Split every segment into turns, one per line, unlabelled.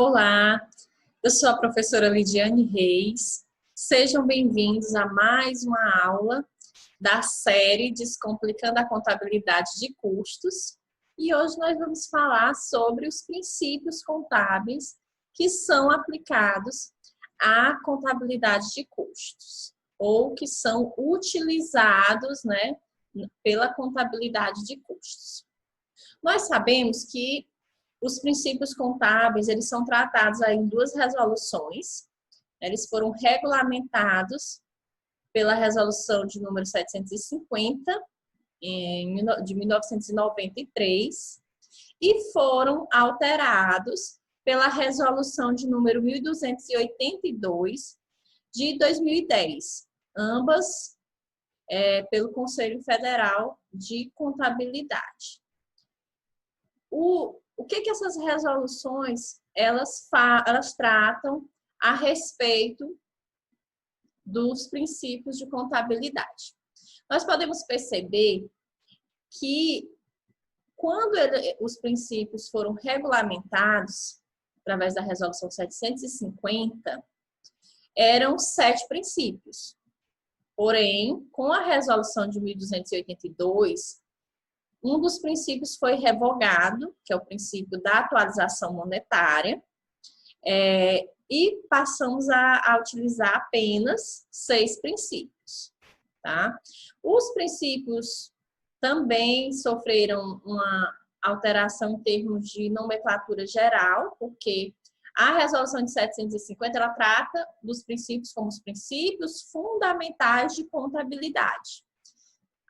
Olá, eu sou a professora Lidiane Reis. Sejam bem-vindos a mais uma aula da série Descomplicando a Contabilidade de Custos. E hoje nós vamos falar sobre os princípios contábeis que são aplicados à contabilidade de custos, ou que são utilizados, pela contabilidade de custos. Nós sabemos que os princípios contábeis, eles são tratados aí em duas resoluções. Eles foram regulamentados pela resolução de número 750, de 1993, e foram alterados pela resolução de número 1282, de 2010, ambas pelo Conselho Federal de Contabilidade. O que essas resoluções elas tratam a respeito dos princípios de contabilidade? Nós podemos perceber que quando os princípios foram regulamentados através da resolução 750, eram 7 princípios. Porém, com a resolução de 1282, um dos princípios foi revogado, que é o princípio da atualização monetária, e passamos a utilizar apenas 6 princípios. Tá? Os princípios também sofreram uma alteração em termos de nomenclatura geral, porque a resolução de 750 ela trata dos princípios como os princípios fundamentais de contabilidade.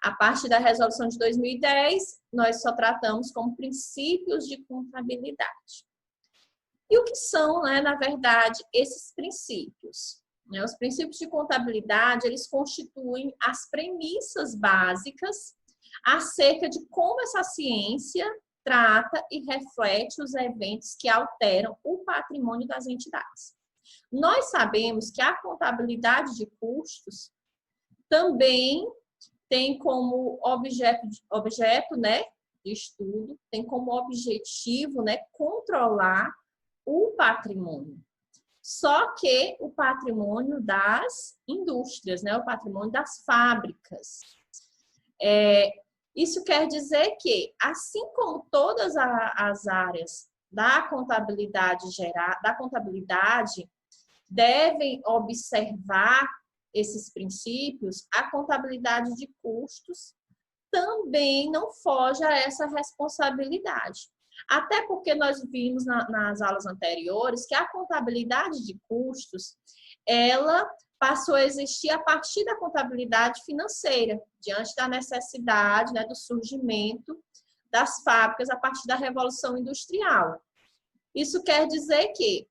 A partir da resolução de 2010, nós só tratamos como princípios de contabilidade. E o que são, na verdade, esses princípios? Os princípios de contabilidade, eles constituem as premissas básicas acerca de como essa ciência trata e reflete os eventos que alteram o patrimônio das entidades. Nós sabemos que a contabilidade de custos também tem como objeto de estudo, tem como objetivo, controlar o patrimônio. Só que o patrimônio das indústrias, o patrimônio das fábricas. Isso quer dizer que, assim como todas as áreas da contabilidade geral, da contabilidade devem observar esses princípios, a contabilidade de custos também não foge a essa responsabilidade. Até porque nós vimos nas aulas anteriores que a contabilidade de custos, ela passou a existir a partir da contabilidade financeira, diante da necessidade, do surgimento das fábricas a partir da Revolução Industrial. Isso quer dizer que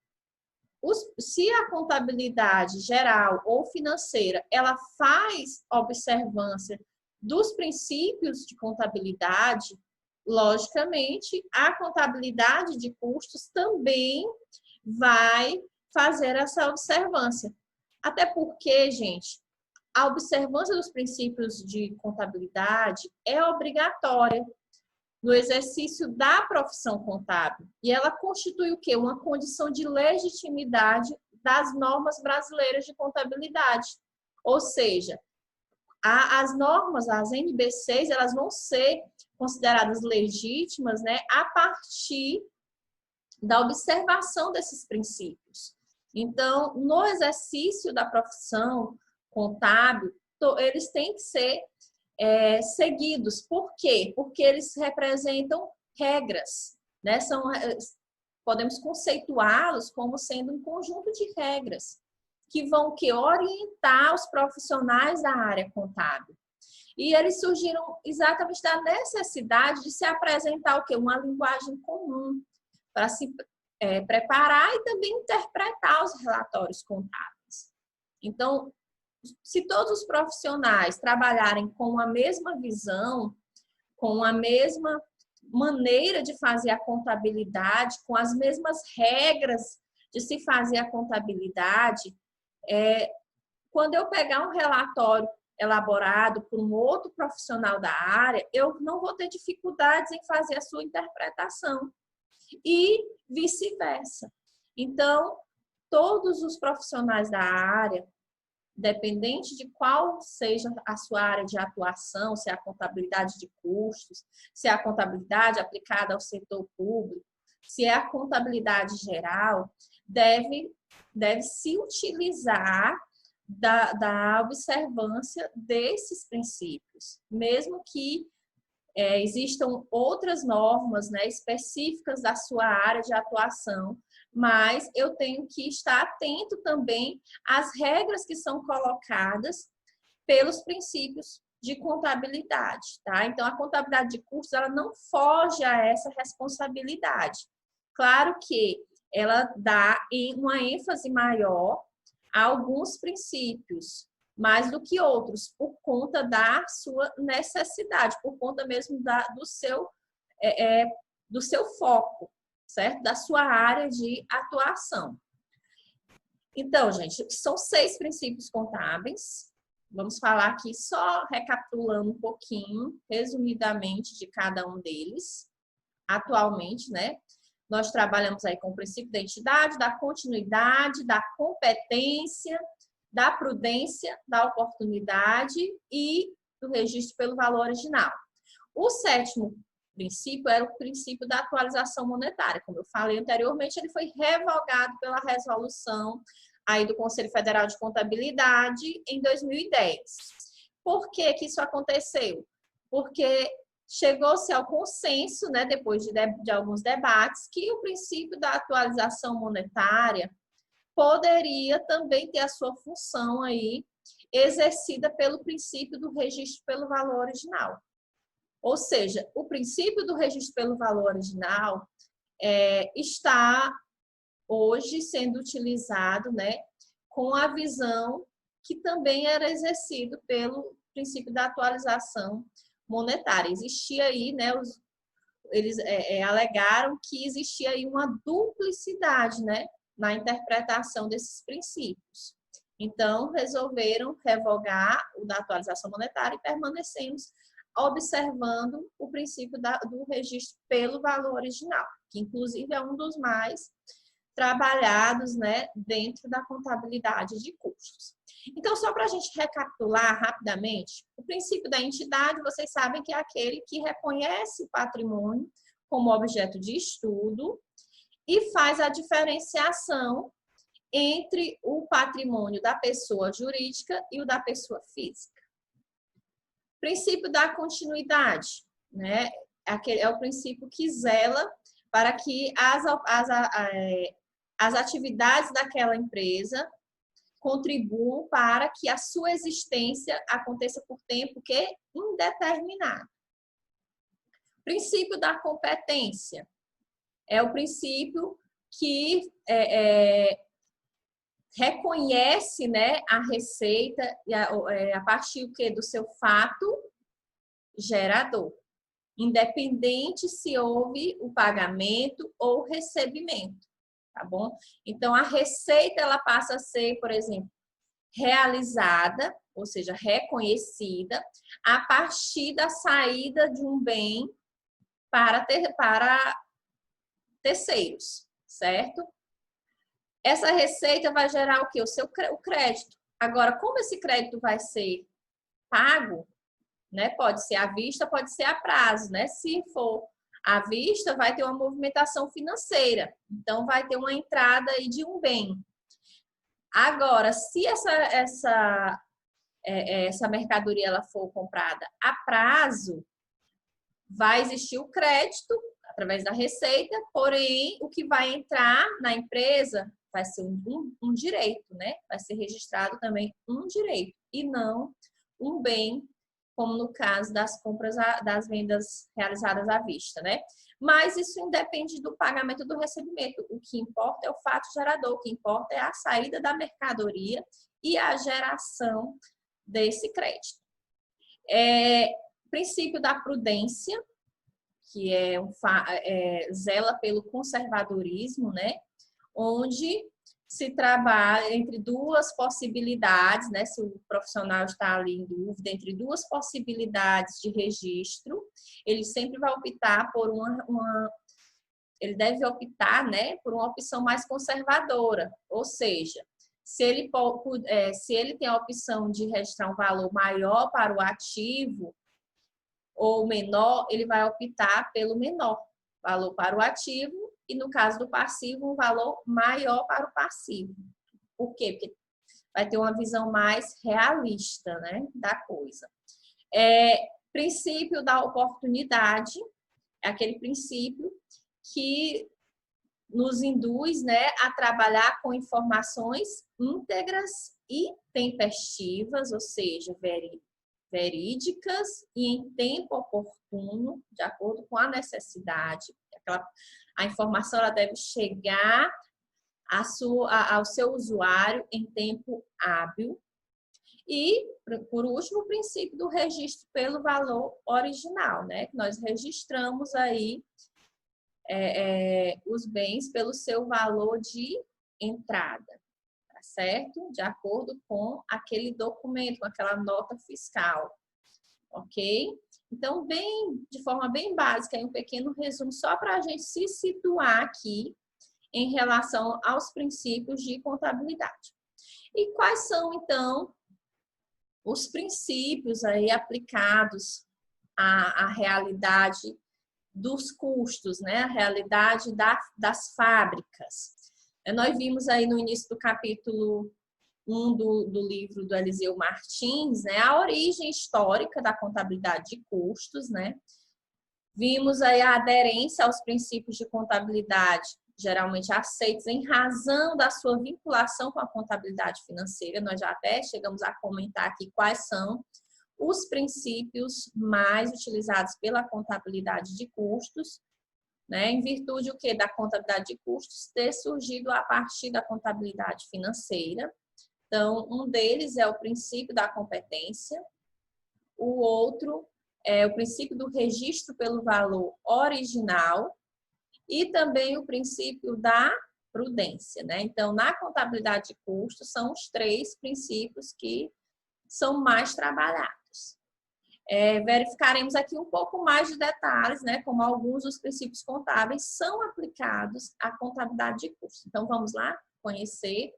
se a contabilidade geral ou financeira, ela faz observância dos princípios de contabilidade, logicamente, a contabilidade de custos também vai fazer essa observância. Até porque, gente, a observância dos princípios de contabilidade é obrigatória no exercício da profissão contábil. E ela constitui o quê? Uma condição de legitimidade das normas brasileiras de contabilidade. Ou seja, as normas, as NBCs, elas vão ser consideradas legítimas, a partir da observação desses princípios. Então, no exercício da profissão contábil, eles têm que ser seguidos. Por quê? Porque eles representam regras, podemos conceituá-los como sendo um conjunto de regras que vão orientar os profissionais da área contábil. E eles surgiram exatamente da necessidade de se apresentar uma linguagem comum para se preparar e também interpretar os relatórios contábeis. Então, se todos os profissionais trabalharem com a mesma visão, com a mesma maneira de fazer a contabilidade, com as mesmas regras de se fazer a contabilidade, quando eu pegar um relatório elaborado por um outro profissional da área, eu não vou ter dificuldades em fazer a sua interpretação. E vice-versa. Então, todos os profissionais da área, independente de qual seja a sua área de atuação, se é a contabilidade de custos, se é a contabilidade aplicada ao setor público, se é a contabilidade geral, deve se utilizar da observância desses princípios, mesmo que existam outras normas, né, específicas da sua área de atuação, mas eu tenho que estar atento também às regras que são colocadas pelos princípios de contabilidade, tá? Então, a contabilidade de custos, ela não foge a essa responsabilidade. Claro que ela dá uma ênfase maior a alguns princípios, mais do que outros, por conta da sua necessidade, por conta mesmo do seu foco, certo? Da sua área de atuação. Então, gente, são 6 princípios contábeis. Vamos falar aqui só recapitulando um pouquinho, resumidamente, de cada um deles. Atualmente, né? Nós trabalhamos aí com o princípio da entidade, da continuidade, da competência, da prudência, da oportunidade e do registro pelo valor original. O 7º princípio era o princípio da atualização monetária. Como eu falei anteriormente, ele foi revogado pela resolução aí do Conselho Federal de Contabilidade em 2010. Por que que isso aconteceu? Porque chegou-se ao consenso, né, depois de alguns debates, que o princípio da atualização monetária poderia também ter a sua função aí exercida pelo princípio do registro pelo valor original. Ou seja, o princípio do registro pelo valor original está hoje sendo utilizado, né, com a visão que também era exercido pelo princípio da atualização monetária. Existia aí, né, eles alegaram que existia aí uma duplicidade, né, na interpretação desses princípios. Então, resolveram revogar o da atualização monetária e permanecemos observando o princípio do registro pelo valor original, que inclusive é um dos mais trabalhados, né, dentro da contabilidade de custos. Então, só para a gente recapitular rapidamente, o princípio da entidade, vocês sabem que é aquele que reconhece o patrimônio como objeto de estudo e faz a diferenciação entre o patrimônio da pessoa jurídica e o da pessoa física. Princípio da continuidade, né? É o princípio que zela para que as atividades daquela empresa contribuam para que a sua existência aconteça por tempo indeterminado. Princípio da competência é o princípio que reconhece, né, a receita a partir do seu fato gerador, independente se houve o pagamento ou recebimento, tá bom? Então, a receita, ela passa a ser, por exemplo, realizada, ou seja, reconhecida, a partir da saída de um bem para terceiros, certo? Essa receita vai gerar o quê? O crédito. Agora, como esse crédito vai ser pago, né? Pode ser à vista, pode ser a prazo, né? Se for à vista, vai ter uma movimentação financeira. Então, vai ter uma entrada aí de um bem. Agora, se essa mercadoria ela for comprada a prazo, vai existir o crédito através da receita, porém, o que vai entrar na empresa vai ser um direito, né? Vai ser registrado também um direito e não um bem, como no caso das compras, das vendas realizadas à vista, né? Mas isso independe do pagamento do recebimento. O que importa é o fato gerador, o que importa é a saída da mercadoria e a geração desse crédito. Princípio da prudência, que zela pelo conservadorismo, né? Onde se trabalha entre duas possibilidades, né? Se o profissional está ali em dúvida, entre duas possibilidades de registro, ele sempre vai optar por ele deve optar, né, por uma opção mais conservadora, ou seja, se ele tem a opção de registrar um valor maior para o ativo ou menor, ele vai optar pelo menor valor para o ativo e, no caso do passivo, um valor maior para o passivo. Por quê? Porque vai ter uma visão mais realista, né, da coisa. Princípio da oportunidade é aquele princípio que nos induz, né, a trabalhar com informações íntegras e tempestivas, ou seja, verídicas e em tempo oportuno, de acordo com a necessidade. A informação ela deve chegar ao seu usuário em tempo hábil. E, por último, o princípio do registro pelo valor original, né? Nós registramos aí os bens pelo seu valor de entrada, tá certo? De acordo com aquele documento, com aquela nota fiscal, ok? Então, de forma bem básica, um pequeno resumo só para a gente se situar aqui em relação aos princípios de contabilidade. E quais são, então, os princípios aí aplicados à realidade dos custos, né? A realidade das fábricas. Nós vimos aí no início do capítulo 1 do livro do Eliseu Martins, né? A origem histórica da contabilidade de custos, né? Vimos aí a aderência aos princípios de contabilidade, geralmente aceitos em razão da sua vinculação com a contabilidade financeira. Nós já até chegamos a comentar aqui quais são os princípios mais utilizados pela contabilidade de custos, né? Em virtude da contabilidade de custos ter surgido a partir da contabilidade financeira. Então, um deles é o princípio da competência, o outro é o princípio do registro pelo valor original e também o princípio da prudência, né? Então, na contabilidade de custos, são os 3 princípios que são mais trabalhados. Verificaremos aqui um pouco mais de detalhes, né? Como alguns dos princípios contábeis são aplicados à contabilidade de custos. Então, vamos lá conhecer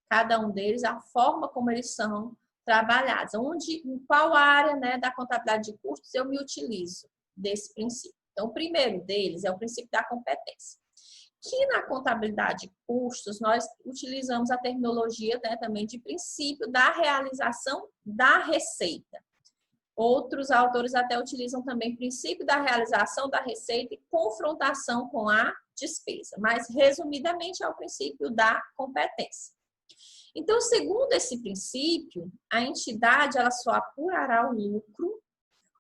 cada um deles, a forma como eles são trabalhados. Em qual área, né, da contabilidade de custos eu me utilizo desse princípio. Então, o primeiro deles é o princípio da competência. Que na contabilidade de custos, nós utilizamos a terminologia, né, também de princípio da realização da receita. Outros autores até utilizam também princípio da realização da receita e confrontação com a despesa. Mas, resumidamente, é o princípio da competência. Então, segundo esse princípio, a entidade ela só apurará o lucro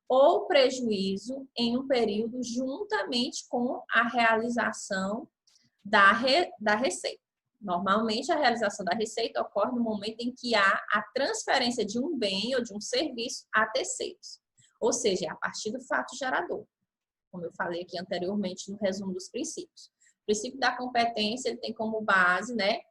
ou prejuízo em um período juntamente com a realização da receita. Normalmente, a realização da receita ocorre no momento em que há a transferência de um bem ou de um serviço a terceiros, ou seja, a partir do fato gerador, como eu falei aqui anteriormente no resumo dos princípios. O princípio da competência ele tem como base, né,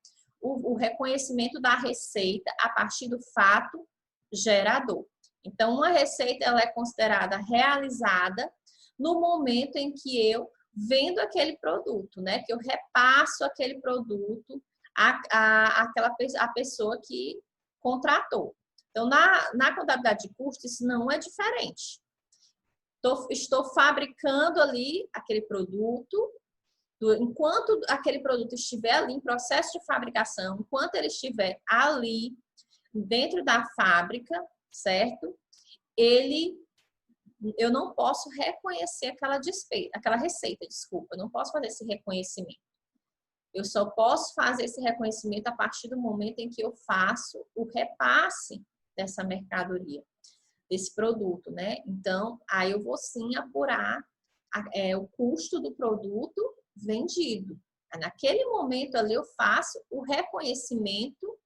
o reconhecimento da receita a partir do fato gerador. Então, uma receita ela é considerada realizada no momento em que eu vendo aquele produto, né? Que eu repasso aquele produto à pessoa que contratou. Então, na contabilidade de custos, isso não é diferente. Estou fabricando ali aquele produto, enquanto aquele produto estiver ali em processo de fabricação, enquanto ele estiver ali dentro da fábrica, certo? Eu não posso reconhecer aquela receita, desculpa, eu não posso fazer esse reconhecimento. Eu só posso fazer esse reconhecimento a partir do momento em que eu faço o repasse dessa mercadoria, desse produto, né? Então, aí eu vou sim apurar o custo do produto vendido. Naquele momento ali eu faço o reconhecimento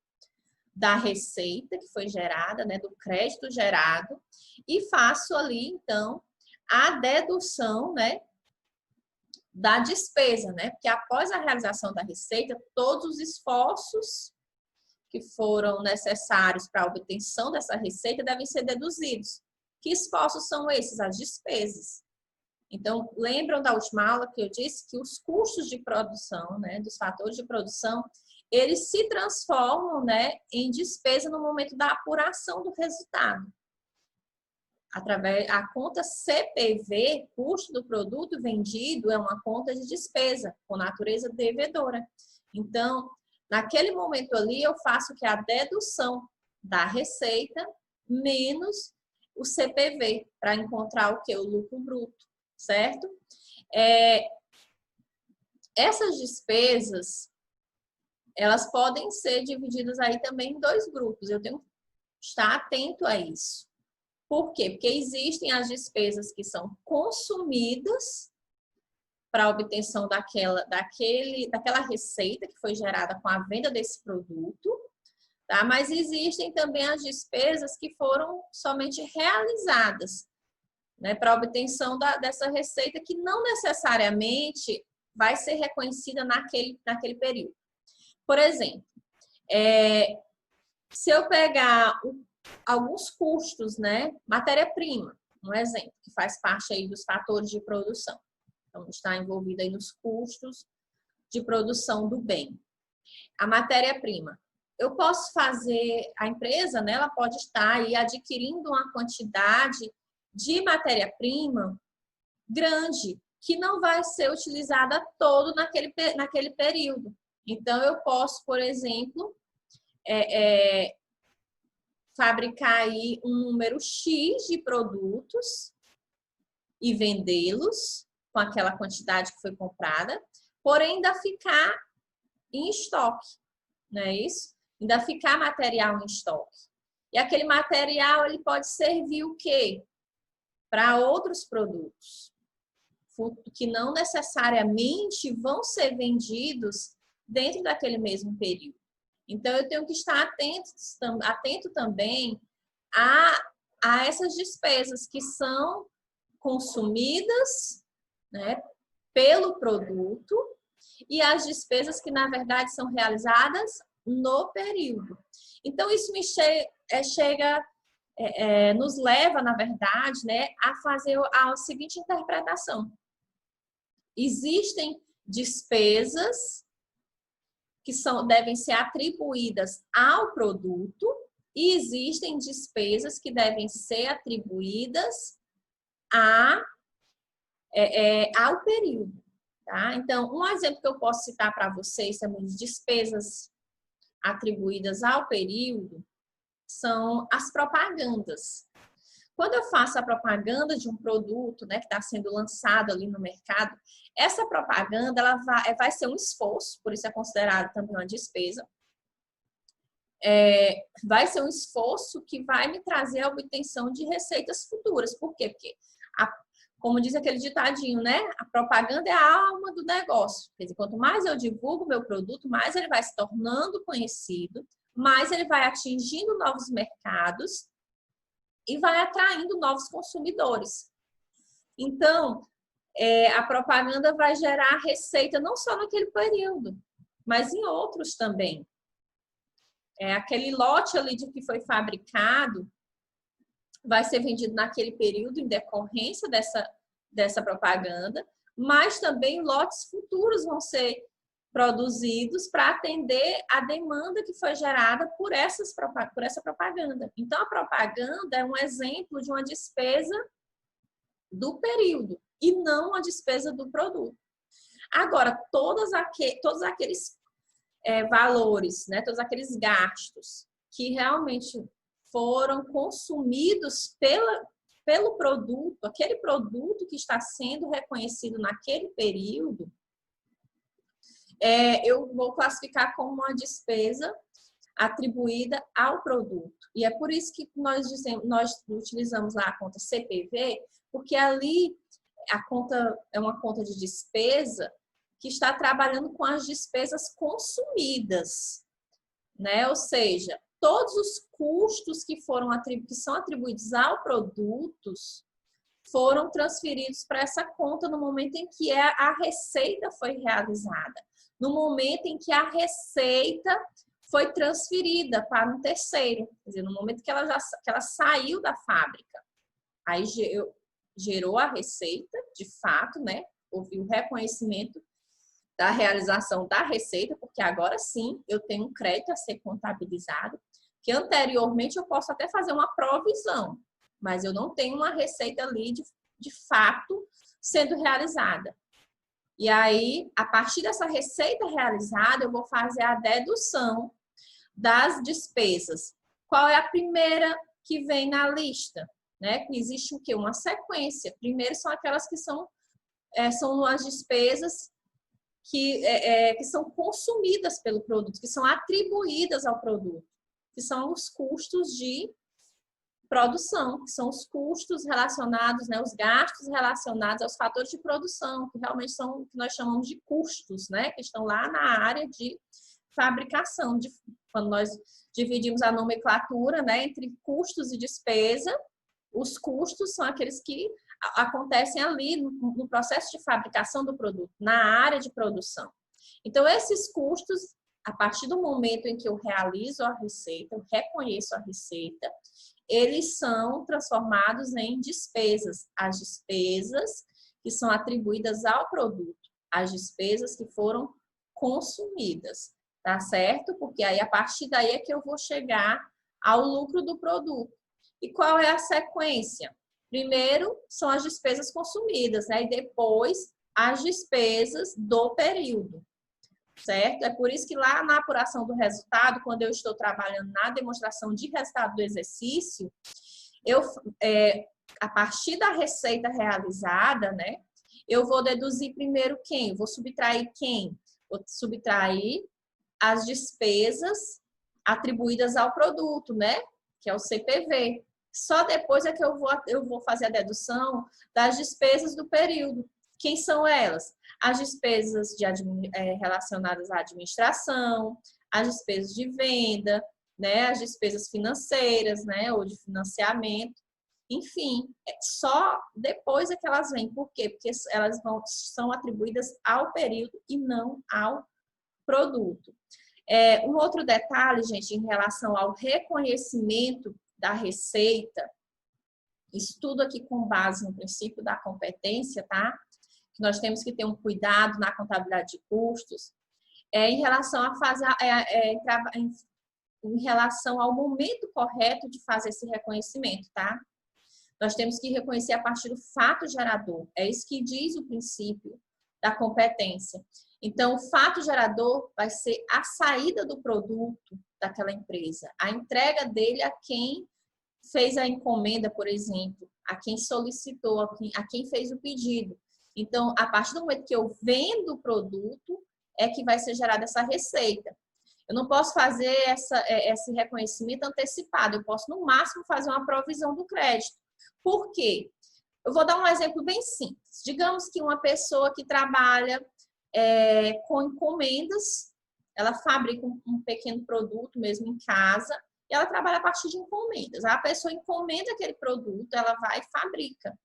da receita que foi gerada, né, do crédito gerado, e faço ali, então, a dedução, né, da despesa, né? Porque após a realização da receita, todos os esforços que foram necessários para a obtenção dessa receita devem ser deduzidos. Que esforços são esses? As despesas. Então, lembram da última aula que eu disse que os custos de produção, né, dos fatores de produção, eles se transformam, né, em despesa no momento da apuração do resultado. Através a conta CPV, custo do produto vendido, é uma conta de despesa com natureza devedora. Então, naquele momento ali, eu faço que a dedução da receita menos o CPV para encontrar o que? O lucro bruto, certo? Essas despesas, elas podem ser divididas aí também em dois grupos. Eu tenho que estar atento a isso. Por quê? Porque existem as despesas que são consumidas para a obtenção daquela receita que foi gerada com a venda desse produto, tá? Mas existem também as despesas que foram somente realizadas, né, para a obtenção dessa receita que não necessariamente vai ser reconhecida naquele período. Por exemplo, se eu pegar alguns custos, né? Matéria-prima, um exemplo, que faz parte aí dos fatores de produção. Então, está envolvido aí nos custos de produção do bem. A matéria-prima. Eu posso fazer, a empresa, né, ela pode estar aí adquirindo uma quantidade de matéria-prima grande, que não vai ser utilizada todo naquele período. Então, eu posso, por exemplo, fabricar aí um número X de produtos e vendê-los com aquela quantidade que foi comprada, porém ainda ficar em estoque, não é isso? Ainda ficar material em estoque. E aquele material, ele pode servir o quê? Para outros produtos, que não necessariamente vão ser vendidos dentro daquele mesmo período. Então, eu tenho que estar atento também a essas despesas que são consumidas, né, pelo produto e as despesas que, na verdade, são realizadas no período. Então, isso nos leva, na verdade, né, a fazer a seguinte interpretação. Existem despesas que devem ser atribuídas ao produto e existem despesas que devem ser atribuídas ao período. Tá? Então, um exemplo que eu posso citar para vocês também de despesas atribuídas ao período são as propagandas. Quando eu faço a propaganda de um produto, né, que está sendo lançado ali no mercado, essa propaganda ela vai ser um esforço, por isso é considerado também uma despesa. Vai ser um esforço que vai me trazer a obtenção de receitas futuras. Por quê? Porque, como diz aquele ditadinho, né? A propaganda é a alma do negócio. Quer dizer, quanto mais eu divulgo o meu produto, mais ele vai se tornando conhecido, mais ele vai atingindo novos mercados e vai atraindo novos consumidores. Então, a propaganda vai gerar receita não só naquele período, mas em outros também. Aquele lote ali de que foi fabricado vai ser vendido naquele período em decorrência dessa propaganda, mas também lotes futuros vão ser produzidos para atender a demanda que foi gerada por essa propaganda. Então, a propaganda é um exemplo de uma despesa do período e não a despesa do produto. Agora, todos aqueles valores, né, todos aqueles gastos que realmente foram consumidos pelo produto, aquele produto que está sendo reconhecido naquele período, eu vou classificar como uma despesa atribuída ao produto. E é por isso que nós utilizamos lá a conta CPV, porque ali a conta é uma conta de despesa que está trabalhando com as despesas consumidas, né? Ou seja, todos os custos que são atribuídos ao produto foram transferidos para essa conta no momento em que a receita foi realizada, no momento em que a receita foi transferida para um terceiro, quer dizer, no momento que ela saiu da fábrica. Aí gerou a receita, de fato, né? Houve o reconhecimento da realização da receita, porque agora sim eu tenho um crédito a ser contabilizado, que anteriormente eu posso até fazer uma provisão, mas eu não tenho uma receita ali de fato sendo realizada. E aí, a partir dessa receita realizada, eu vou fazer a dedução das despesas. Qual é a primeira que vem na lista? Né? Existe o quê? Uma sequência. Primeiro são aquelas que são as despesas que são consumidas pelo produto, que são atribuídas ao produto, que são os custos de produção, que são os custos relacionados, né, os gastos relacionados aos fatores de produção, que realmente são o que nós chamamos de custos, né, que estão lá na área de fabricação. Quando nós dividimos a nomenclatura, né, entre custos e despesa, os custos são aqueles que acontecem ali no processo de fabricação do produto, na área de produção. Então, esses custos, a partir do momento em que eu realizo a receita, eu reconheço a receita, eles são transformados em despesas. As despesas que são atribuídas ao produto, as despesas que foram consumidas, tá certo? Porque aí, a partir daí é que eu vou chegar ao lucro do produto. E qual é a sequência? Primeiro, são as despesas consumidas, né? E depois, as despesas do período, certo? É por isso que lá na apuração do resultado, quando eu estou trabalhando na demonstração de resultado do exercício, a partir da receita realizada, né? Eu vou deduzir primeiro quem? Eu vou subtrair quem? Vou subtrair as despesas atribuídas ao produto, né? Que é o CPV. Só depois é que eu vou fazer a dedução das despesas do período. Quem são elas? As despesas relacionadas à administração, as despesas de venda, né? As despesas financeiras, né? Ou de financiamento. Enfim, só depois é que elas vêm. Por quê? Porque elas são atribuídas ao período e não ao produto. Um outro detalhe, gente, em relação ao reconhecimento da receita, isso tudo aqui com base no princípio da competência, tá? Que nós temos que ter um cuidado na contabilidade de custos, em relação a fazer, em relação ao momento correto de fazer esse reconhecimento, tá? Nós temos que reconhecer a partir do fato gerador. É isso que diz o princípio da competência. Então, o fato gerador vai ser a saída do produto daquela empresa, a entrega dele a quem fez a encomenda, por exemplo, a quem solicitou, a quem fez o pedido. Então, a partir do momento que eu vendo o produto, é que vai ser gerada essa receita. Eu não posso fazer esse reconhecimento antecipado, eu posso, no máximo, fazer uma provisão do crédito. Por quê? Eu vou dar um exemplo bem simples. Digamos que uma pessoa que trabalha com encomendas, ela fabrica um pequeno produto mesmo em casa, e ela trabalha a partir de encomendas. A pessoa encomenda aquele produto, ela vai e fabrica.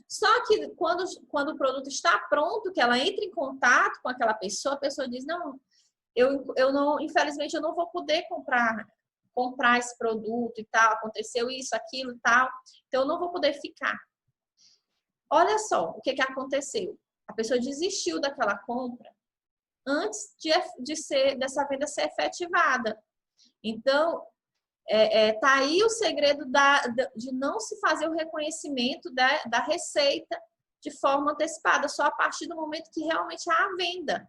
Só que quando o produto está pronto, que ela entra em contato com aquela pessoa, a pessoa diz, não, eu não, infelizmente eu não vou poder comprar esse produto e tal, aconteceu isso, aquilo e tal, então eu não vou poder ficar. Olha só o que aconteceu. A pessoa desistiu daquela compra antes dessa venda ser efetivada. Então, tá aí o segredo de não se fazer o reconhecimento da receita de forma antecipada, só a partir do momento que realmente há a venda.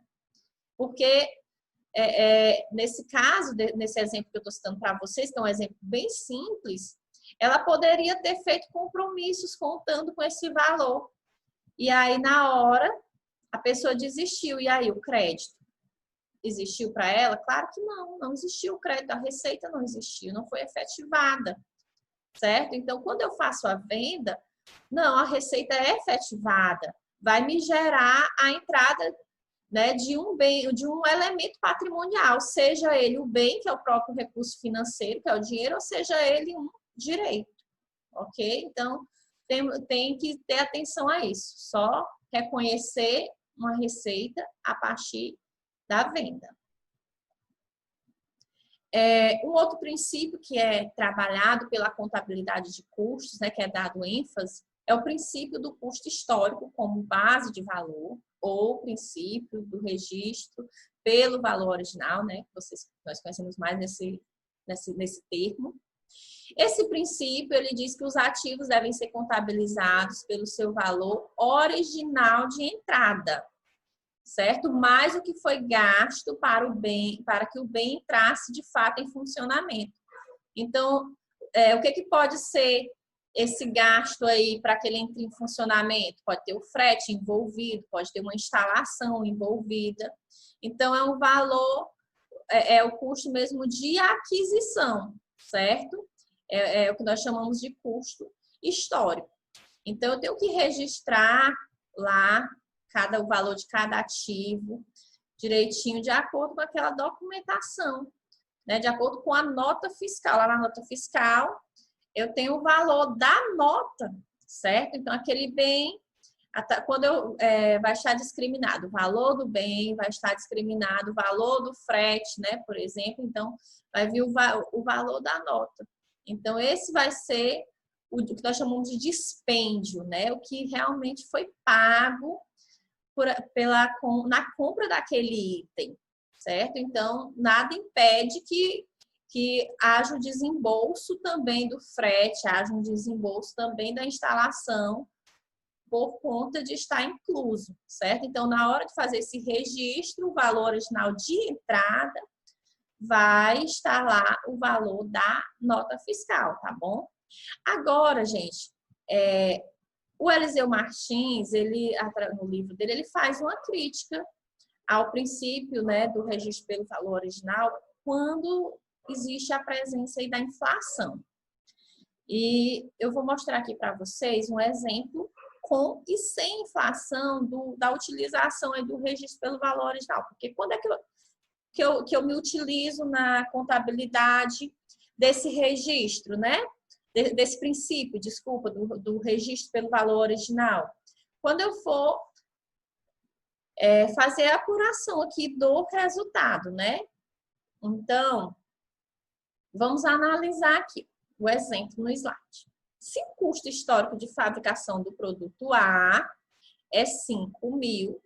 Porque, nesse caso, nesse exemplo que eu estou citando para vocês, que é um exemplo bem simples, ela poderia ter feito compromissos contando com esse valor. E aí, na hora, a pessoa desistiu. E aí, o crédito existiu para ela? Claro que não existiu o crédito, a receita não existiu, não foi efetivada, certo? Então, quando eu faço a venda, não, a receita é efetivada, vai me gerar a entrada, né, de um bem, de um elemento patrimonial, seja ele o bem, que é o próprio recurso financeiro, que é o dinheiro, ou seja ele um direito, ok? Então, tem que ter atenção a isso, só reconhecer uma receita a partir da venda. Um outro princípio que é trabalhado pela contabilidade de custos, né, que é dado ênfase, é o princípio do custo histórico como base de valor, ou princípio do registro pelo valor original, né? Nós conhecemos mais nesse termo. Esse princípio, ele diz que os ativos devem ser contabilizados pelo seu valor original de entrada, certo? Mais o que foi gasto para o bem, para que o bem entrasse de fato em funcionamento. Então, o que pode ser esse gasto aí para que ele entre em funcionamento? Pode ter o frete envolvido, pode ter uma instalação envolvida. Então, é um valor, é o custo mesmo de aquisição, certo? É o que nós chamamos de custo histórico. Então, eu tenho que registrar lá o valor de cada ativo direitinho, de acordo com aquela documentação, né? De acordo com a nota fiscal. Lá na nota fiscal, eu tenho o valor da nota, certo? Então, aquele bem, quando vai estar discriminado o valor do bem, vai estar discriminado o valor do frete, né? Por exemplo, então, vai vir o valor da nota. Então, esse vai ser o que nós chamamos de dispêndio, né? O que realmente foi pago na compra daquele item, certo? Então, nada impede que haja o desembolso também do frete, haja um desembolso também da instalação por conta de estar incluso, certo? Então, na hora de fazer esse registro, o valor original de entrada vai estar lá o valor da nota fiscal, tá bom? Agora, gente, o Eliseu Martins, no livro dele, ele faz uma crítica ao princípio, né, do registro pelo valor original quando existe a presença aí da inflação. E eu vou mostrar aqui para vocês um exemplo com e sem inflação da utilização aí do registro pelo valor original. Porque quando é que eu me utilizo na contabilidade desse registro, né? Desse princípio, desculpa, do registro pelo valor original. Quando eu for fazer a apuração aqui do resultado, né? Então, vamos analisar aqui o exemplo no slide. Se o custo histórico de fabricação do produto A é 5.000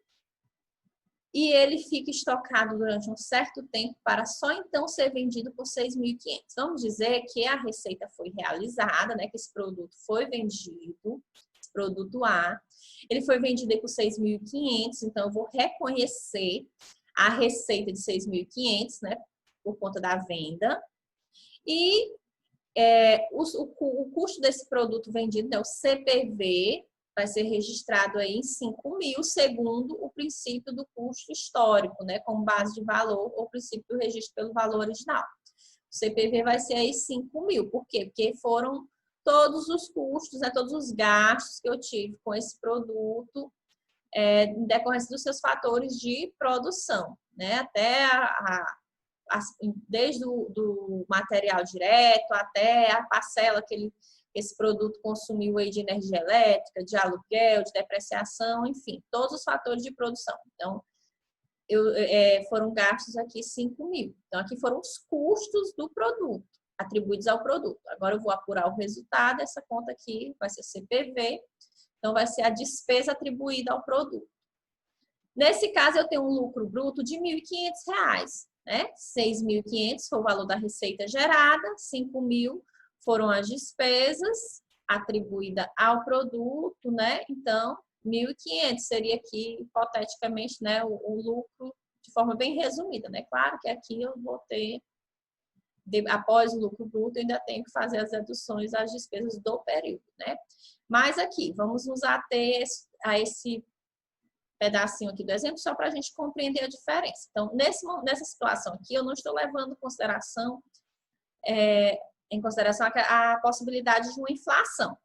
e ele fica estocado durante um certo tempo para só então ser vendido por 6.500. Vamos dizer que a receita foi realizada, né? Que esse produto foi vendido, esse produto A, ele foi vendido por 6.500, então eu vou reconhecer a receita de 6.500, né? Por conta da venda. E o custo desse produto vendido, né? O CPV, vai ser registrado aí em 5.000, segundo o princípio do custo histórico, né, como base de valor, ou princípio do registro pelo valor original. O CPV vai ser aí 5.000. Por quê? Porque foram todos os custos, né, todos os gastos que eu tive com esse produto, em decorrência dos seus fatores de produção, né, até desde do material direto até a parcela que esse produto consumiu aí de energia elétrica, de aluguel, de depreciação, enfim, todos os fatores de produção. Então, foram gastos aqui 5.000. Então, aqui foram os custos do produto, atribuídos ao produto. Agora, eu vou apurar o resultado, essa conta aqui vai ser CPV, então vai ser a despesa atribuída ao produto. Nesse caso, eu tenho um lucro bruto de R$ 1.500, né? 6.500 foi o valor da receita gerada, 5.000 foram as despesas atribuídas ao produto, né? Então, 1.500 seria aqui, hipoteticamente, né, o lucro de forma bem resumida, né? Claro que aqui eu vou ter, após o lucro bruto, eu ainda tenho que fazer as deduções às despesas do período, né? Mas aqui, vamos nos ater a esse pedacinho aqui do exemplo, só para a gente compreender a diferença. Então, nessa situação aqui, eu não estou levando em consideração a possibilidade de uma inflação.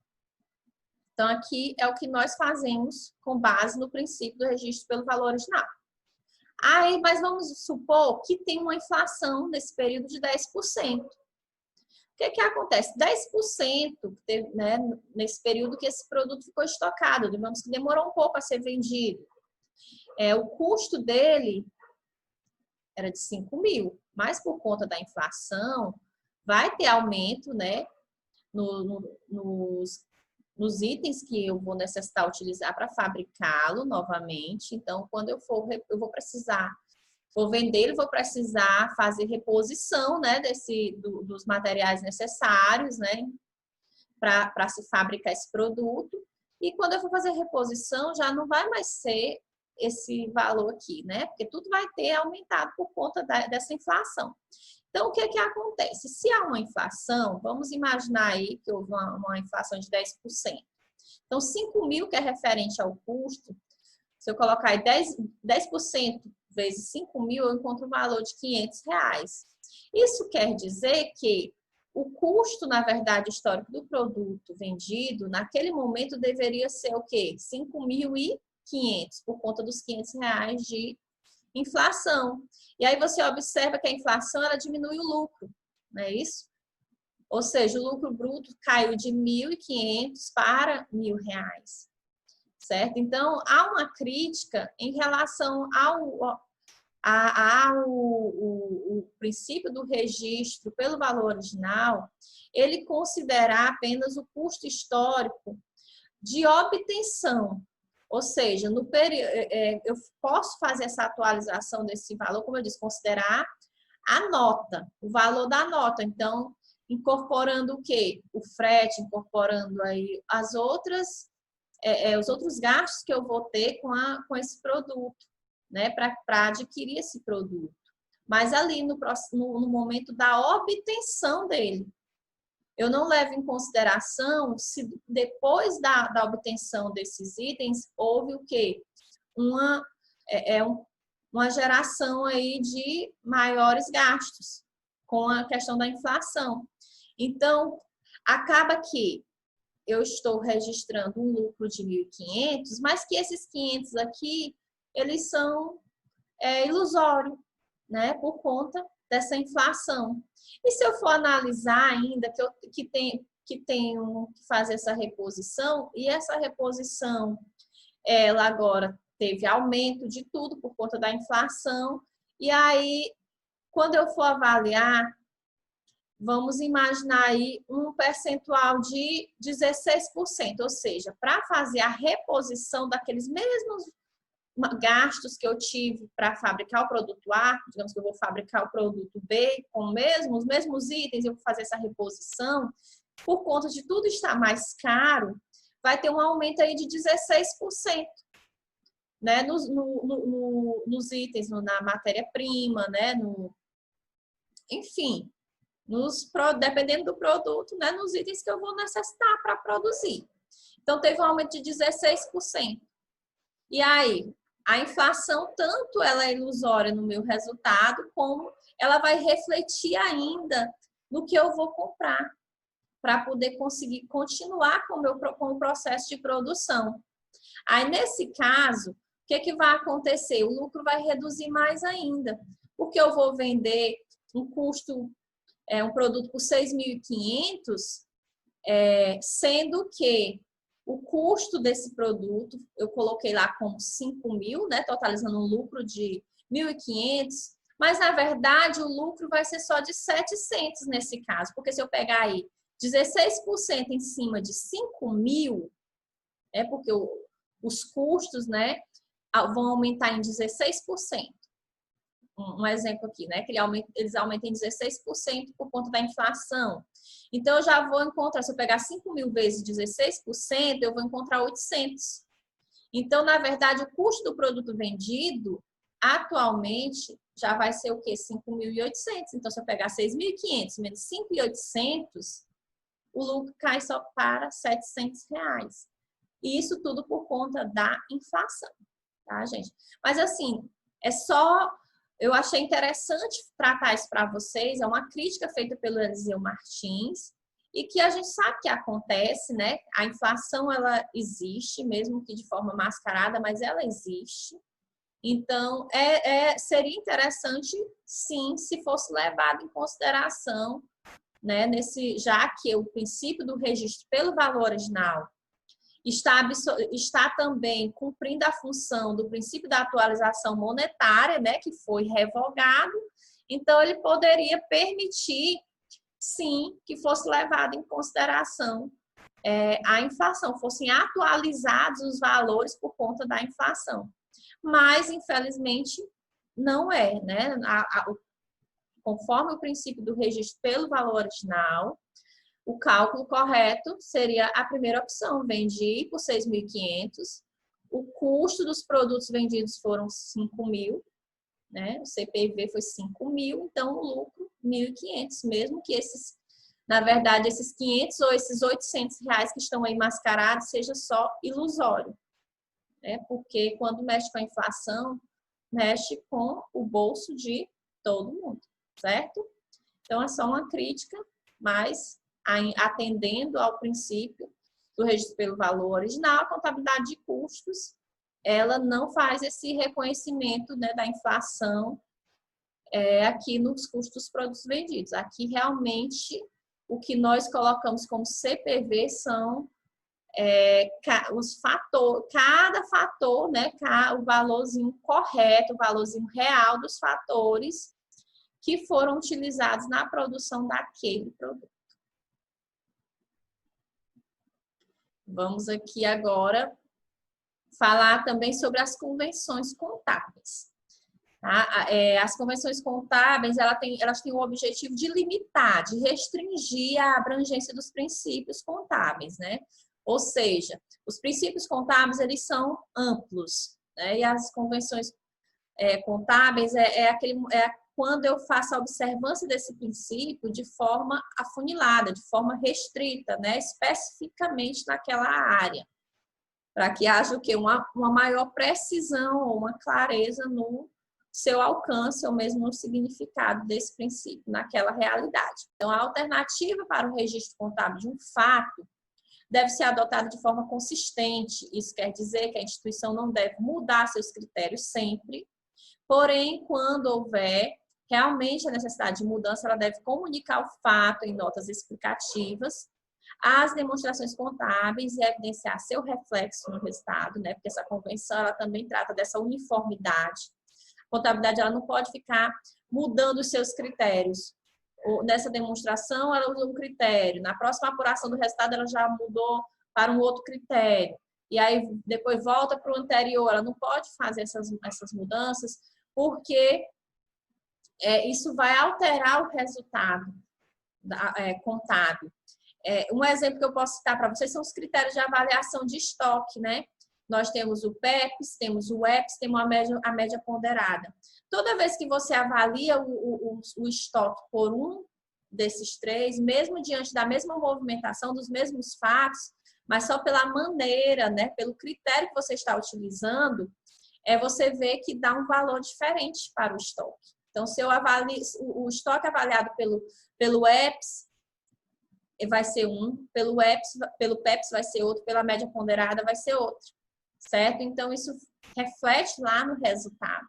Então, aqui é o que nós fazemos com base no princípio do registro pelo valor original. Aí, mas vamos supor que tem uma inflação nesse período de 10%. O que acontece? 10%, né, nesse período que esse produto ficou estocado, digamos que demorou um pouco a ser vendido. O custo dele era de 5.000, mas por conta da inflação, vai ter aumento, né, nos itens que eu vou necessitar utilizar para fabricá-lo novamente. Então, quando eu vou precisar, vou vender, vou precisar fazer reposição, né, dos materiais necessários, né, para se fabricar esse produto. E quando eu for fazer reposição, já não vai mais ser esse valor aqui, né? Porque tudo vai ter aumentado por conta dessa inflação. Então, o que que acontece? Se há uma inflação, vamos imaginar aí que houve uma inflação de 10%. Então, 5 mil, que é referente ao custo, se eu colocar aí 10% vezes 5 mil, eu encontro um valor de R$ 500. Isso quer dizer que o custo, na verdade, histórico do produto vendido, naquele momento, deveria ser o quê? 5.500, por conta dos R$ 500 de inflação. E aí você observa que a inflação, ela diminui o lucro, não é isso? Ou seja, o lucro bruto caiu de 1.500 para R$ 1.000, certo? Então, há uma crítica em relação o princípio do registro pelo valor original, ele considerar apenas o custo histórico de obtenção. Ou seja, no período, eu posso fazer essa atualização desse valor, como eu disse, considerar a nota, o valor da nota. Então, incorporando o quê? O frete, incorporando aí os outros gastos que eu vou ter com esse produto, né, para adquirir esse produto. Mas ali no momento da obtenção dele, eu não levo em consideração se depois da obtenção desses itens houve o quê? Uma geração aí de maiores gastos com a questão da inflação. Então, acaba que eu estou registrando um lucro de 1.500, mas que esses 500 aqui, eles são ilusórios, né? Por conta dessa inflação. E se eu for analisar ainda que tenho que fazer essa reposição, e essa reposição, ela agora teve aumento de tudo por conta da inflação, e aí, quando eu for avaliar, vamos imaginar aí um percentual de 16%, ou seja, para fazer a reposição daqueles mesmos gastos que eu tive para fabricar o produto A, digamos que eu vou fabricar o produto B com os mesmos itens, eu vou fazer essa reposição, por conta de tudo estar mais caro, vai ter um aumento aí de 16%, né, nos itens, na matéria-prima, né, enfim, dependendo do produto, né, nos itens que eu vou necessitar para produzir. Então, teve um aumento de 16%. E aí, a inflação, tanto ela é ilusória no meu resultado, como ela vai refletir ainda no que eu vou comprar, para poder conseguir continuar com o processo de produção. Aí, nesse caso, o que vai acontecer? O lucro vai reduzir mais ainda, porque eu vou vender um produto por 6.500, sendo que o custo desse produto, eu coloquei lá como 5 mil, né, totalizando um lucro de 1.500, mas na verdade o lucro vai ser só de 700 nesse caso, porque se eu pegar aí 16% em cima de 5 mil, porque os custos, né, vão aumentar em 16%. Um exemplo aqui, né? Que eles aumentam em 16% por conta da inflação. Então, eu já vou encontrar, se eu pegar 5 mil vezes 16%, eu vou encontrar 800. Então, na verdade, o custo do produto vendido, atualmente, já vai ser o quê? 5.800. Então, se eu pegar 6.500 menos 5.800, o lucro cai só para R$ 700. E isso tudo por conta da inflação, tá, gente? Mas, assim, eu achei interessante tratar isso para vocês, é uma crítica feita pelo Eliseu Martins, e que a gente sabe que acontece, né? A inflação, ela existe, mesmo que de forma mascarada, mas ela existe. Então, seria interessante, sim, se fosse levado em consideração, né? Já que o princípio do registro pelo valor original está também cumprindo a função do princípio da atualização monetária, né, que foi revogado, então ele poderia permitir, sim, que fosse levado em consideração a inflação, fossem atualizados os valores por conta da inflação. Mas, infelizmente, não é, né? Conforme o princípio do registro pelo valor original, o cálculo correto seria a primeira opção, vendi por 6.500, o custo dos produtos vendidos foram 5.000, né? O CPV foi 5.000, então o lucro 1.500, mesmo que esses, na verdade, esses 500 ou esses 800 reais que estão aí mascarados seja só ilusório, né? Porque quando mexe com a inflação, mexe com o bolso de todo mundo, certo? Então é só uma crítica, mas atendendo ao princípio do registro pelo valor original, a contabilidade de custos, ela não faz esse reconhecimento, né, da inflação aqui nos custos dos produtos vendidos. Aqui, realmente, o que nós colocamos como CPV são os fatores, cada fator, né, o valorzinho correto, o valorzinho real dos fatores que foram utilizados na produção daquele produto. Vamos aqui agora falar também sobre as convenções contábeis. Tá? As convenções contábeis, elas têm o objetivo de limitar, de restringir a abrangência dos princípios contábeis, né? Ou seja, os princípios contábeis, eles são amplos, né? E as convenções contábeis quando eu faço a observância desse princípio de forma afunilada, de forma restrita, né? Especificamente naquela área, para que haja o quê? Uma maior precisão ou uma clareza no seu alcance ou mesmo no significado desse princípio, naquela realidade. Então, a alternativa para o registro contábil de um fato deve ser adotada de forma consistente. Isso quer dizer que a instituição não deve mudar seus critérios sempre, porém, quando houver realmente a necessidade de mudança, ela deve comunicar o fato em notas explicativas, as demonstrações contábeis e evidenciar seu reflexo no resultado, né? Porque essa convenção, ela também trata dessa uniformidade. A contabilidade, ela não pode ficar mudando os seus critérios. Nessa demonstração, ela usa um critério. Na próxima apuração do resultado, ela já mudou para um outro critério. E aí, depois volta para o anterior. Ela não pode fazer essas mudanças, porque isso vai alterar o resultado contábil. Um exemplo que eu posso citar para vocês são os critérios de avaliação de estoque, né? Nós temos o PEPs, temos o EPS, temos a média ponderada. Toda vez que você avalia o estoque por um desses três, mesmo diante da mesma movimentação, dos mesmos fatos, mas só pela maneira, né, pelo critério que você está utilizando, você vê que dá um valor diferente para o estoque. Então, se eu avalio o estoque avaliado pelo EPS, vai ser um, pelo PEPS vai ser outro, pela média ponderada vai ser outro, certo? Então, isso reflete lá no resultado.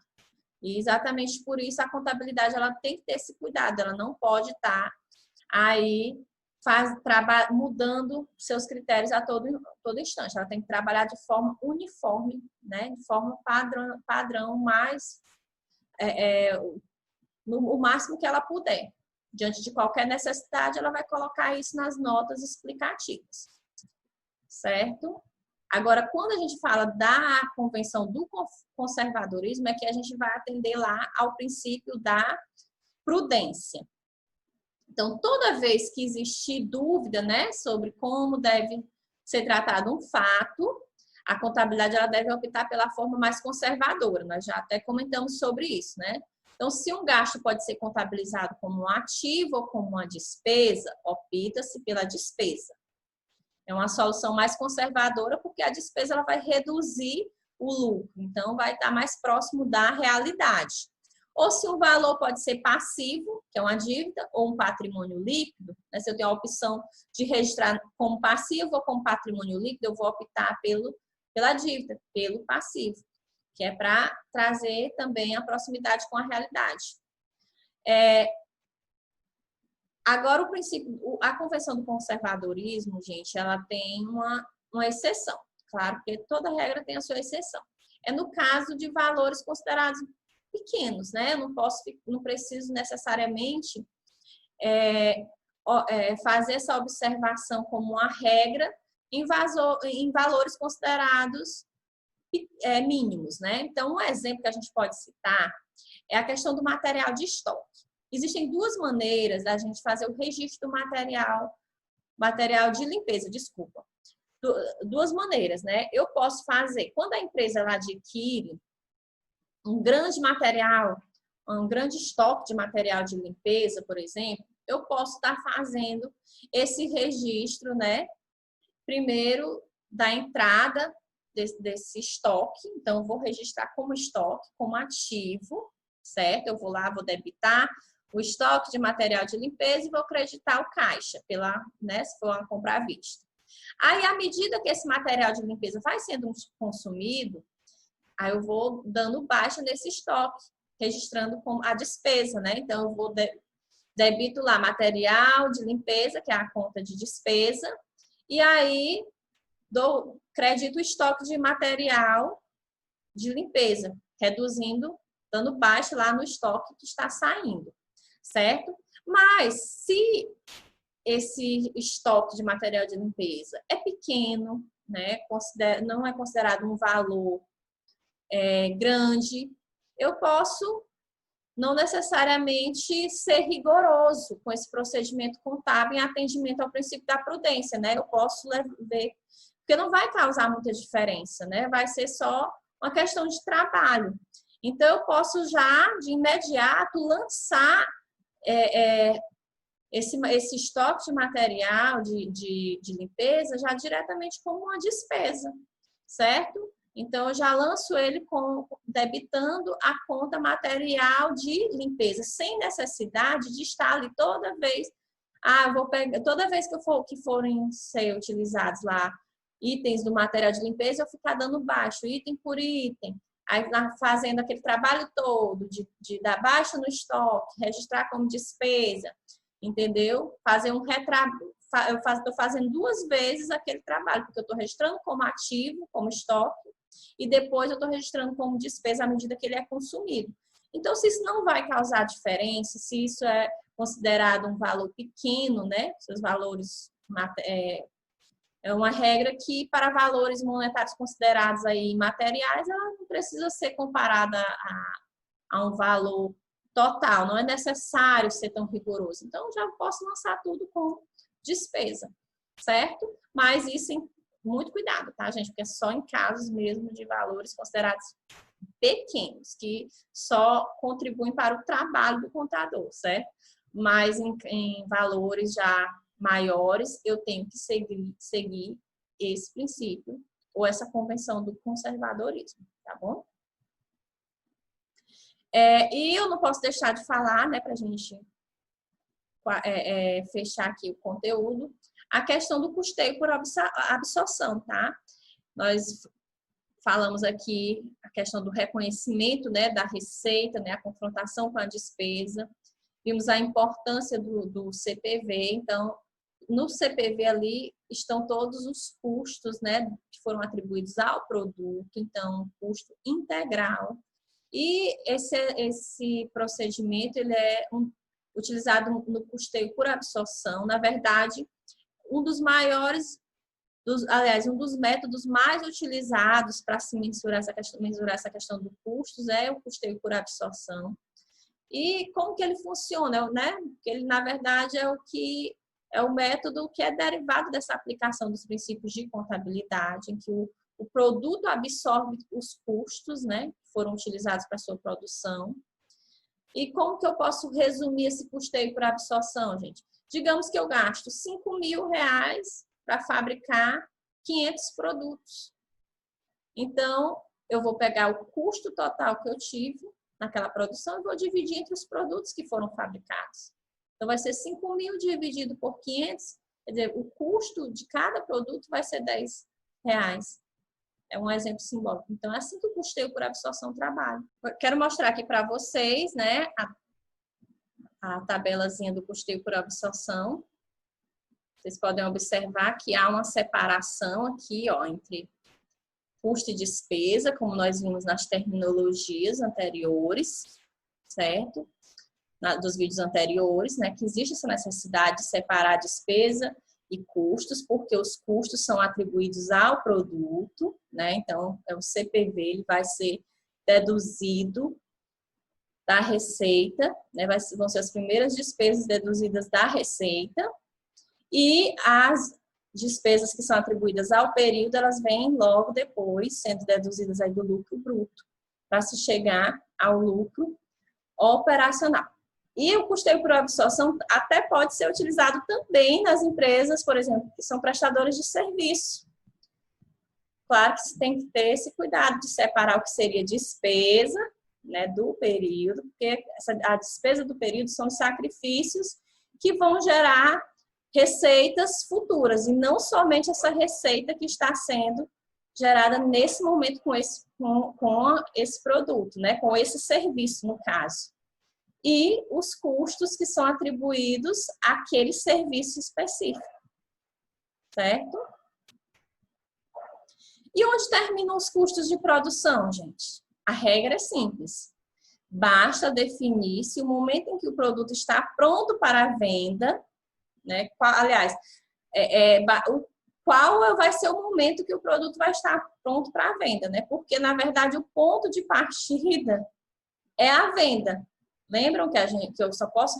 E exatamente por isso a contabilidade, ela tem que ter esse cuidado, ela não pode estar aí mudando seus critérios a todo instante. Ela tem que trabalhar de forma uniforme, né? De forma padrão mais o máximo que ela puder. Diante de qualquer necessidade, ela vai colocar isso nas notas explicativas, certo? Agora, quando a gente fala da convenção do conservadorismo, é que a gente vai atender lá ao princípio da prudência. Então, toda vez que existir dúvida, né, sobre como deve ser tratado um fato, a contabilidade, ela deve optar pela forma mais conservadora. Nós já até comentamos sobre isso, né? Então, se um gasto pode ser contabilizado como um ativo ou como uma despesa, opta-se pela despesa. É uma solução mais conservadora porque a despesa ela vai reduzir o lucro, então vai estar mais próximo da realidade. Ou se o valor pode ser passivo, que é uma dívida, ou um patrimônio líquido, né? Se eu tenho a opção de registrar como passivo ou como patrimônio líquido, eu vou optar pela dívida, pelo passivo, que é para trazer também a proximidade com a realidade. Agora, o princípio, a Convenção do Conservadorismo, gente, ela tem uma exceção. Claro que toda regra tem a sua exceção. É no caso de valores considerados pequenos, né? Eu não preciso necessariamente fazer essa observação como uma regra em valores considerados mínimos, né? Então, um exemplo que a gente pode citar é a questão do material de estoque. Existem duas maneiras da gente fazer o registro do material de limpeza, desculpa. Duas maneiras, né? Eu posso fazer, quando a empresa ela adquire um grande material, um grande estoque de material de limpeza, por exemplo, eu posso estar fazendo esse registro, né? Primeiro, da entrada desse estoque. Então, eu vou registrar como estoque, como ativo, certo? Eu vou lá, vou debitar o estoque de material de limpeza e vou creditar o caixa, se for uma compra à vista. Aí, à medida que esse material de limpeza vai sendo consumido, aí eu vou dando baixa nesse estoque, registrando como a despesa, né? Então, eu vou debito lá material de limpeza, que é a conta de despesa, e aí credito o estoque de material de limpeza, reduzindo, dando baixa lá no estoque que está saindo, certo? Mas se esse estoque de material de limpeza é pequeno, né? Não é considerado um valor grande, eu posso não necessariamente ser rigoroso com esse procedimento contábil em atendimento ao princípio da prudência, né? Eu posso ver, porque não vai causar muita diferença, né? Vai ser só uma questão de trabalho. Então, eu posso já, de imediato, lançar esse estoque de material de limpeza já diretamente como uma despesa, certo? Então, eu já lanço ele debitando a conta material de limpeza, sem necessidade de estar ali toda vez. Eu vou pegar, toda vez que forem ser utilizados lá itens do material de limpeza, eu ficar dando baixo, item por item. Aí, fazendo aquele trabalho todo de dar baixa no estoque, registrar como despesa, entendeu? Fazer um eu estou fazendo duas vezes aquele trabalho, porque eu estou registrando como ativo, como estoque, e depois eu estou registrando como despesa à medida que ele é consumido. Então, se isso não vai causar diferença, se isso é considerado um valor pequeno, né? Seus valores é uma regra que, para valores monetários considerados aí materiais, ela não precisa ser comparada a um valor total, não é necessário ser tão rigoroso. Então, já posso lançar tudo com despesa, certo? Mas isso muito cuidado, tá, gente? Porque é só em casos mesmo de valores considerados pequenos, que só contribuem para o trabalho do contador, certo? Mas em valores já maiores, eu tenho que seguir esse princípio ou essa convenção do conservadorismo, tá bom? E eu não posso deixar de falar, né, para a gente fechar aqui o conteúdo, a questão do custeio por absorção, tá? Nós falamos aqui a questão do reconhecimento, né, da receita, né, a confrontação com a despesa. Vimos a importância do CPV. Então, no CPV ali estão todos os custos, né, que foram atribuídos ao produto. Então, custo integral. E esse procedimento ele é utilizado no custeio por absorção. Na verdade, um dos métodos mais utilizados para se mensurar essa questão do custos é o custeio por absorção. E como que ele funciona, né? Porque ele, na verdade, é o método que é derivado dessa aplicação dos princípios de contabilidade, em que o produto absorve os custos, né, que foram utilizados para a sua produção. E como que eu posso resumir esse custeio por absorção, gente? Digamos que eu gasto R$5.000 para fabricar 500 produtos. Então, eu vou pegar o custo total que eu tive naquela produção e vou dividir entre os produtos que foram fabricados. Então, vai ser 5.000 dividido por 500, quer dizer, o custo de cada produto vai ser R$10. É um exemplo simbólico. Então, é assim que o custeio por absorção trabalha. Eu quero mostrar aqui para vocês, né, a tabelazinha do custeio por absorção. Vocês podem observar que há uma separação aqui, ó, entre custo e despesa, como nós vimos nas terminologias anteriores, certo? Dos vídeos anteriores, né, que existe essa necessidade de separar a despesa e custos, porque os custos são atribuídos ao produto, né? Então, o CPV ele vai ser deduzido da receita, né? Vão ser as primeiras despesas deduzidas da receita, e as despesas que são atribuídas ao período, elas vêm logo depois, sendo deduzidas aí do lucro bruto, para se chegar ao lucro operacional. E o custeio por absorção até pode ser utilizado também nas empresas, por exemplo, que são prestadores de serviço. Claro que você tem que ter esse cuidado de separar o que seria despesa, né, do período, porque a despesa do período são os sacrifícios que vão gerar receitas futuras, e não somente essa receita que está sendo gerada nesse momento com esse produto, né, com esse serviço, no caso. E os custos que são atribuídos àquele serviço específico, certo? E onde terminam os custos de produção, gente? A regra é simples. Basta definir se o momento em que o produto está pronto para a venda, né? Aliás, qual vai ser o momento que o produto vai estar pronto para a venda, né? Porque, na verdade, o ponto de partida é a venda. Lembram que eu só posso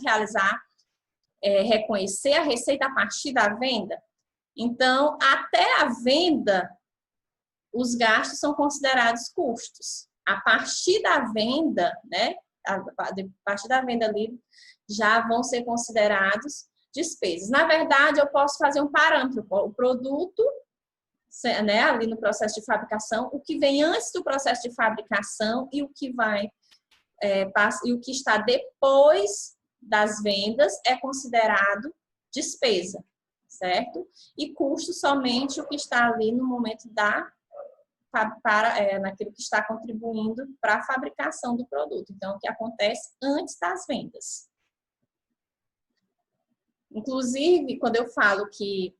reconhecer a receita a partir da venda? Então, até a venda, os gastos são considerados custos. A partir da venda, né? A partir da venda livre, já vão ser considerados despesas. Na verdade, eu posso fazer um parâmetro. O produto, né, ali no processo de fabricação, o que vem antes do processo de fabricação e o que e o que está depois das vendas é considerado despesa, certo? E custo somente o que está ali no momento naquilo que está contribuindo para a fabricação do produto. Então, o que acontece antes das vendas. Inclusive, quando eu falo que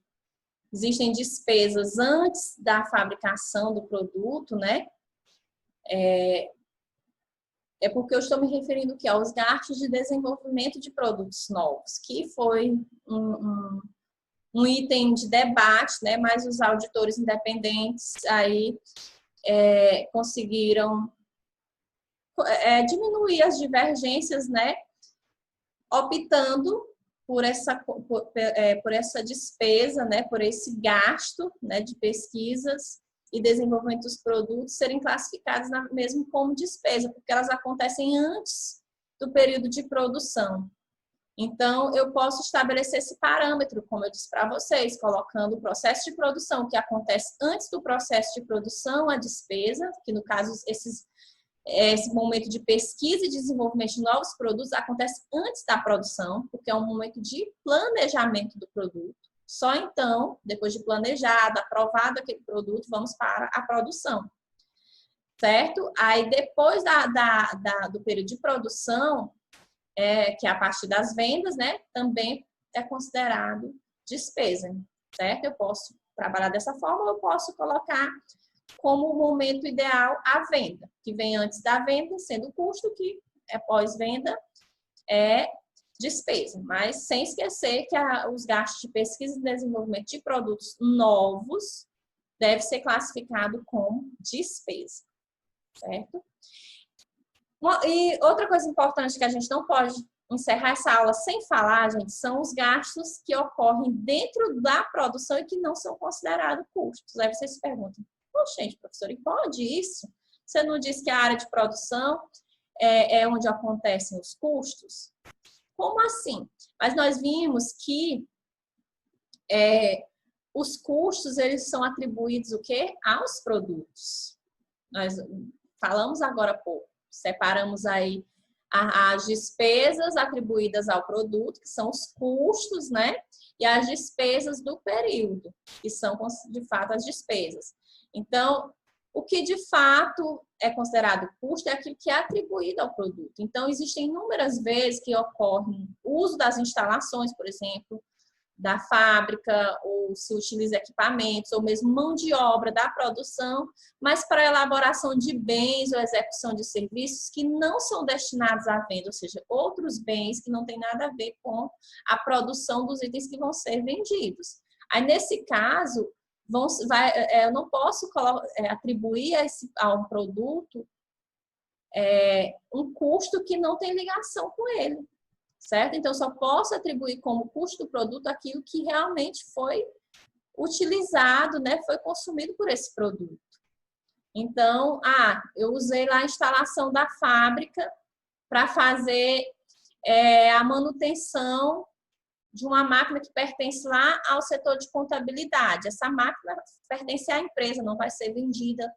existem despesas antes da fabricação do produto, né? É porque eu estou me referindo aqui aos gastos de desenvolvimento de produtos novos, que foi um item de debate, né? Mas os auditores independentes aí conseguiram diminuir as divergências, né? Optando por essa despesa, né? Por esse gasto, né? De pesquisas e desenvolvimento dos produtos serem classificados mesmo como despesa, porque elas acontecem antes do período de produção. Então, eu posso estabelecer esse parâmetro, como eu disse para vocês, colocando o processo de produção, que acontece antes do processo de produção, a despesa, que no caso, esse momento de pesquisa e desenvolvimento de novos produtos acontece antes da produção, porque é um momento de planejamento do produto. Só então, depois de planejado, aprovado aquele produto, vamos para a produção, certo? Aí, depois do período de produção, que é a partir das vendas, né? Também é considerado despesa, certo? Eu posso trabalhar dessa forma, ou eu posso colocar como o momento ideal a venda, que vem antes da venda, sendo o custo, que é pós-venda, é despesa. Mas sem esquecer que os gastos de pesquisa e desenvolvimento de produtos novos deve ser classificado como despesa, certo? E outra coisa importante que a gente não pode encerrar essa aula sem falar, gente, são os gastos que ocorrem dentro da produção e que não são considerados custos. Aí vocês se perguntam, poxa, gente, professora, e pode isso? Você não disse que a área de produção é onde acontecem os custos? Como assim? Mas nós vimos que os custos, eles são atribuídos o quê? Aos produtos. Nós falamos agora há pouco. Separamos aí as despesas atribuídas ao produto, que são os custos, né? E as despesas do período, que são, de fato, as despesas. Então, o que de fato é considerado custo é aquilo que é atribuído ao produto. Então, existem inúmeras vezes que ocorre o uso das instalações, por exemplo, da fábrica, ou se utiliza equipamentos, ou mesmo mão de obra da produção, mas para a elaboração de bens ou execução de serviços que não são destinados à venda, ou seja, outros bens que não têm nada a ver com a produção dos itens que vão ser vendidos. Aí, nesse caso, eu não posso atribuir a um produto um custo que não tem ligação com ele, certo? Então, só posso atribuir como custo do produto aquilo que realmente foi utilizado, né? Foi consumido por esse produto. Então, eu usei lá a instalação da fábrica para fazer a manutenção de uma máquina que pertence lá ao setor de contabilidade. Essa máquina pertence à empresa, não vai ser vendida.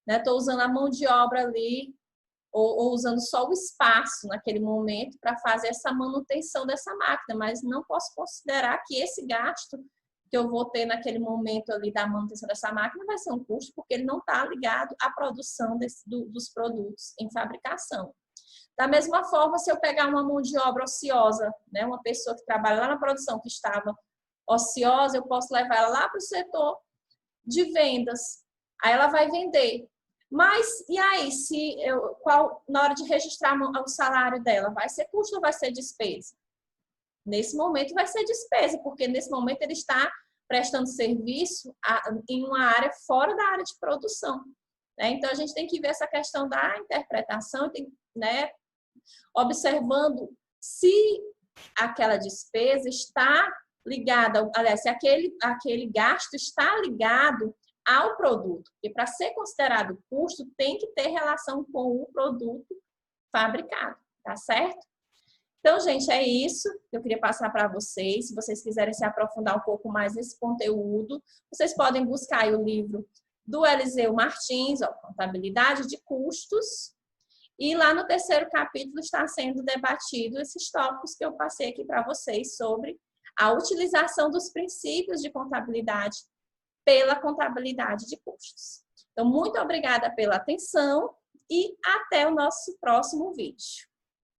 Estou usando a mão de obra ali, ou usando só o espaço naquele momento para fazer essa manutenção dessa máquina, mas não posso considerar que esse gasto que eu vou ter naquele momento ali da manutenção dessa máquina vai ser um custo, porque ele não está ligado à produção dos produtos em fabricação. Da mesma forma, se eu pegar uma mão de obra ociosa, né, uma pessoa que trabalha lá na produção que estava ociosa, eu posso levar ela lá para o setor de vendas. Aí ela vai vender. Mas, e aí, na hora de registrar o salário dela, vai ser custo ou vai ser despesa? Nesse momento vai ser despesa, porque nesse momento ele está prestando serviço em uma área fora da área de produção. Né? Então, a gente tem que ver essa questão da interpretação, né, observando se aquela despesa está ligada, aliás, se aquele gasto está ligado ao produto, porque para ser considerado custo tem que ter relação com o produto fabricado, tá certo? Então, gente, é isso que eu queria passar para vocês. Se vocês quiserem se aprofundar um pouco mais nesse conteúdo, vocês podem buscar aí o livro do Eliseu Martins, Contabilidade de Custos, e lá no 3º capítulo está sendo debatido esses tópicos que eu passei aqui para vocês sobre a utilização dos princípios de contabilidade pela contabilidade de custos. Então, muito obrigada pela atenção e até o nosso próximo vídeo.